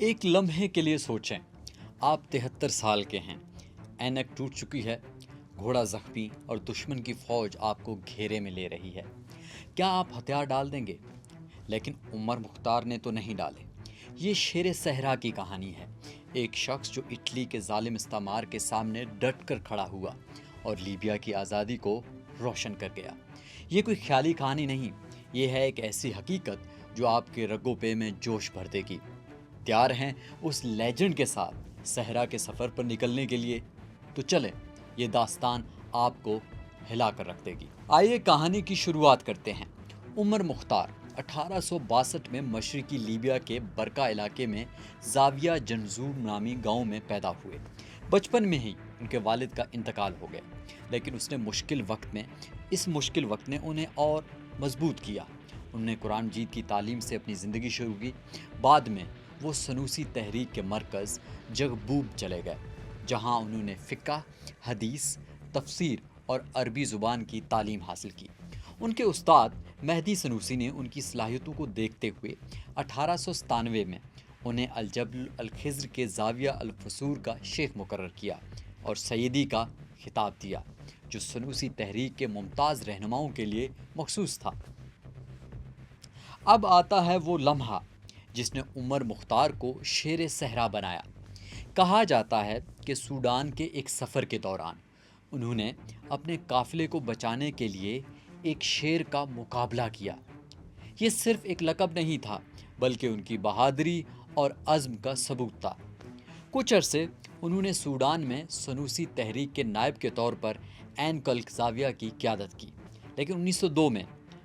ایک لمحے کے لیے سوچیں، آپ 73 سال کے ہیں، اینک ٹوٹ چکی ہے، گھوڑا زخمی اور دشمن کی فوج آپ کو گھیرے میں لے رہی ہے۔ کیا آپ ہتھیار ڈال دیں گے؟ لیکن عمر مختار نے تو نہیں ڈالے۔ یہ شیر صحرا کی کہانی ہے، ایک شخص جو اٹلی کے ظالم استعمار کے سامنے ڈٹ کر کھڑا ہوا اور لیبیا کی آزادی کو روشن کر گیا۔ یہ کوئی خیالی کہانی نہیں، یہ ہے ایک ایسی حقیقت جو آپ کے رگوں پہ میں جوش بھر دے گی۔ تیار ہیں اس لیجنڈ کے ساتھ صحرا کے سفر پر نکلنے کے لیے؟ تو چلیں، یہ داستان آپ کو ہلا کر رکھ دے گی۔ آئیے کہانی کی شروعات کرتے ہیں۔ عمر مختار 1862 میں مشرقی لیبیا کے برکا علاقے میں زاویہ جنزور نامی گاؤں میں پیدا ہوئے۔ بچپن میں ہی ان کے والد کا انتقال ہو گیا، لیکن اس مشکل وقت نے انہیں اور مضبوط کیا۔ انہوں نے قرآن مجید کی تعلیم سے اپنی زندگی شروع کی۔ بعد میں وہ سنوسی تحریک کے مرکز جغبوب چلے گئے، جہاں انہوں نے فقہ، حدیث، تفسیر اور عربی زبان کی تعلیم حاصل کی۔ ان کے استاد مہدی سنوسی نے ان کی صلاحیتوں کو دیکھتے ہوئے 1897 میں انہیں الجبل الخضر کے زاویہ الفسور کا شیخ مقرر کیا اور سیدی کا خطاب دیا، جو سنوسی تحریک کے ممتاز رہنماؤں کے لیے مخصوص تھا۔ اب آتا ہے وہ لمحہ جس نے عمر مختار کو شیر صحرا بنایا۔ کہا جاتا ہے کہ سوڈان کے ایک سفر کے دوران انہوں نے اپنے قافلے کو بچانے کے لیے ایک شیر کا مقابلہ کیا۔ یہ صرف ایک لقب نہیں تھا، بلکہ ان کی بہادری اور عزم کا ثبوت تھا۔ کچھ عرصے انہوں نے سوڈان میں سنوسی تحریک کے نائب کے طور پر عین کلک زاویہ کی قیادت کی، لیکن 1902 میں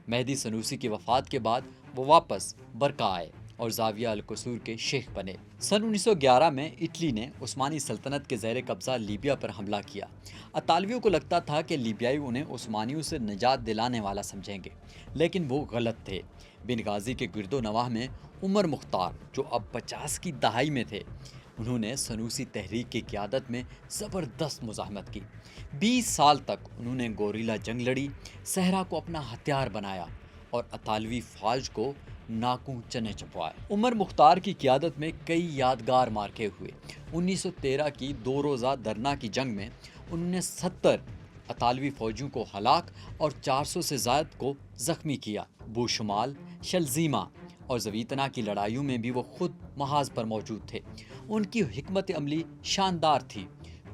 مہدی سنوسی کی وفات کے بعد وہ واپس برکا آئے اور زاویہ القصور کے شیخ بنے۔ سن 1911 میں اٹلی نے عثمانی سلطنت کے زیر قبضہ لیبیا پر حملہ کیا۔ اطالویوں کو لگتا تھا کہ لیبیائی انہیں عثمانیوں سے نجات دلانے والا سمجھیں گے، لیکن وہ غلط تھے۔ بنغازی کے گرد و نواح میں عمر مختار، جو اب 50 کی دہائی میں تھے، انہوں نے سنوسی تحریک کی قیادت میں زبردست مزاحمت کی۔ 20 سال تک انہوں نے گوریلا جنگ لڑی، صحرا کو اپنا ہتھیار بنایا اور اطالوی فوج کو ناکوں چنے چپوائے۔ عمر مختار کی قیادت میں کئی یادگار معرکے ہوئے۔ 1913 کی 2 روزہ درنا کی جنگ میں انہوں نے 70 اطالوی فوجیوں کو ہلاک اور 400 سے زائد کو زخمی کیا۔ بوشمال، شلزیما اور زویتنا کی لڑائیوں میں بھی وہ خود محاذ پر موجود تھے۔ ان کی حکمت عملی شاندار تھی،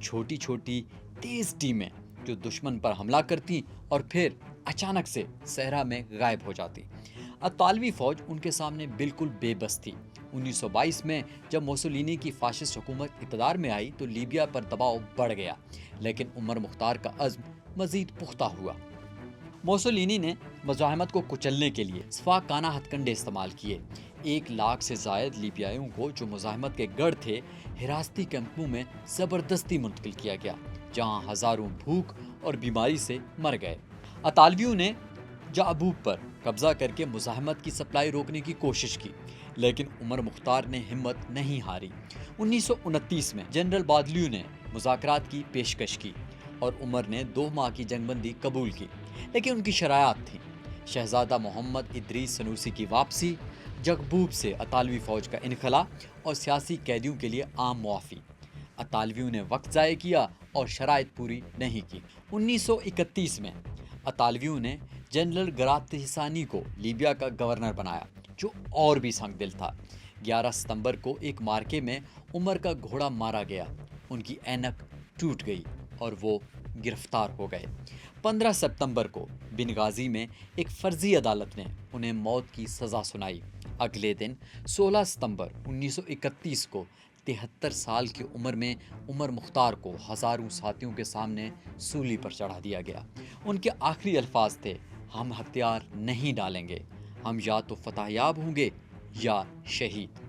چھوٹی چھوٹی تیز ٹیمیں جو دشمن پر حملہ کرتی اور پھر اچانک سے صحرا میں غائب ہو جاتی۔ اطالوی فوج ان کے سامنے بالکل بے بس تھی۔ 1922 میں جب موسولینی کی فاشسٹ حکومت اقتدار میں آئی تو لیبیا پر دباؤ بڑھ گیا، لیکن عمر مختار کا عزم مزید پختہ ہوا۔ موسولینی نے مزاحمت کو کچلنے کے لیے صفاقانہ ہتھ کنڈے استعمال کیے۔ 1 لاکھ سے زائد لیبیائیوں کو جو مزاحمت کے گڑھ تھے، حراستی کیمپوں میں زبردستی منتقل کیا گیا، جہاں ہزاروں بھوک اور بیماری سے مر گئے۔ اطالویوں نے جعبوب پر قبضہ کر کے مزاحمت کی سپلائی روکنے کی کوشش کی، لیکن عمر مختار نے ہمت نہیں ہاری۔ 1929 میں جنرل بادلیو نے مذاکرات کی پیشکش کی اور عمر نے 2 ماہ کی جنگ بندی قبول کی، لیکن ان کی شرائط تھیں: شہزادہ محمد ادریس سنوسی کی واپسی، جغبوب سے اطالوی فوج کا انخلاء اور سیاسی قیدیوں کے لیے عام معافی۔ اطالویوں نے وقت ضائع کیا اور شرائط پوری نہیں کی۔ 1931 میں اطالویوں نے جنرل گراتیسانی کو لیبیا کا گورنر بنایا، جو اور بھی سنگ دل تھا۔ 11 ستمبر کو ایک معرکے میں عمر کا گھوڑا مارا گیا، ان کی اینک ٹوٹ گئی اور وہ گرفتار ہو گئے۔ 15 ستمبر کو بنغازی میں ایک فرضی عدالت نے انہیں موت کی سزا سنائی۔ اگلے دن 16 ستمبر 1931 کو 73 سال کی عمر میں عمر مختار کو ہزاروں ساتھیوں کے سامنے سولی پر چڑھا دیا گیا۔ ان کے آخری الفاظ تھے: ہم ہتھیار نہیں ڈالیں گے، ہم یا تو فتح یاب ہوں گے یا شہید۔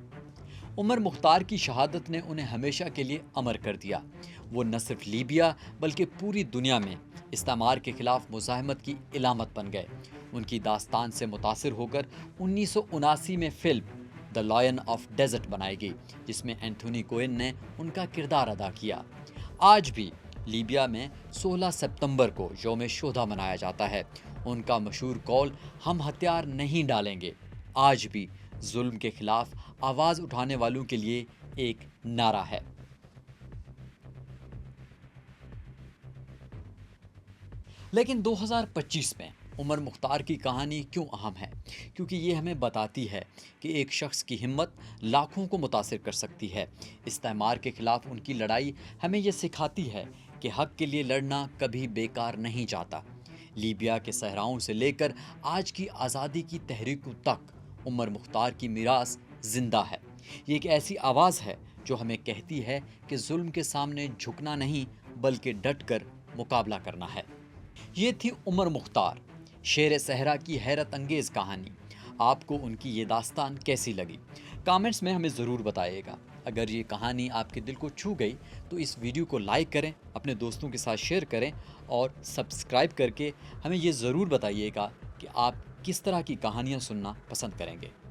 عمر مختار کی شہادت نے انہیں ہمیشہ کے لیے امر کر دیا۔ وہ نہ صرف لیبیا بلکہ پوری دنیا میں استعمار کے خلاف مزاحمت کی علامت بن گئے۔ ان کی داستان سے متاثر ہو کر 1979 میں film the lion of desert بنائی گئی، جس میں اینتھونی کوئن نے ان کا کردار ادا کیا۔ آج بھی لیبیا میں 16 ستمبر کو یوم شہدا منایا جاتا ہے۔ ان کا مشہور قول "ہم ہتھیار نہیں ڈالیں گے" آج بھی ظلم کے خلاف آواز اٹھانے والوں کے لیے ایک نعرہ ہے۔ لیکن 2025 میں عمر مختار کی کہانی کیوں اہم ہے؟ کیونکہ یہ ہمیں بتاتی ہے کہ ایک شخص کی ہمت لاکھوں کو متاثر کر سکتی ہے۔ استعمار کے خلاف ان کی لڑائی ہمیں یہ سکھاتی ہے کہ حق کے لیے لڑنا کبھی بیکار نہیں جاتا۔ لیبیا کے صحراؤں سے لے کر آج کی آزادی کی تحریکوں تک عمر مختار کی میراث زندہ ہے۔ یہ ایک ایسی آواز ہے جو ہمیں کہتی ہے کہ ظلم کے سامنے جھکنا نہیں بلکہ ڈٹ کر مقابلہ کرنا ہے۔ یہ تھی عمر مختار، شیر صحرا کی حیرت انگیز کہانی۔ آپ کو ان کی یہ داستان کیسی لگی؟ کامنٹس میں ہمیں ضرور بتائیے گا۔ اگر یہ کہانی آپ کے دل کو چھو گئی تو اس ویڈیو کو لائک کریں، اپنے دوستوں کے ساتھ شیئر کریں اور سبسکرائب کر کے ہمیں یہ ضرور بتائیے گا کہ آپ کس طرح کی کہانیاں سننا پسند کریں گے۔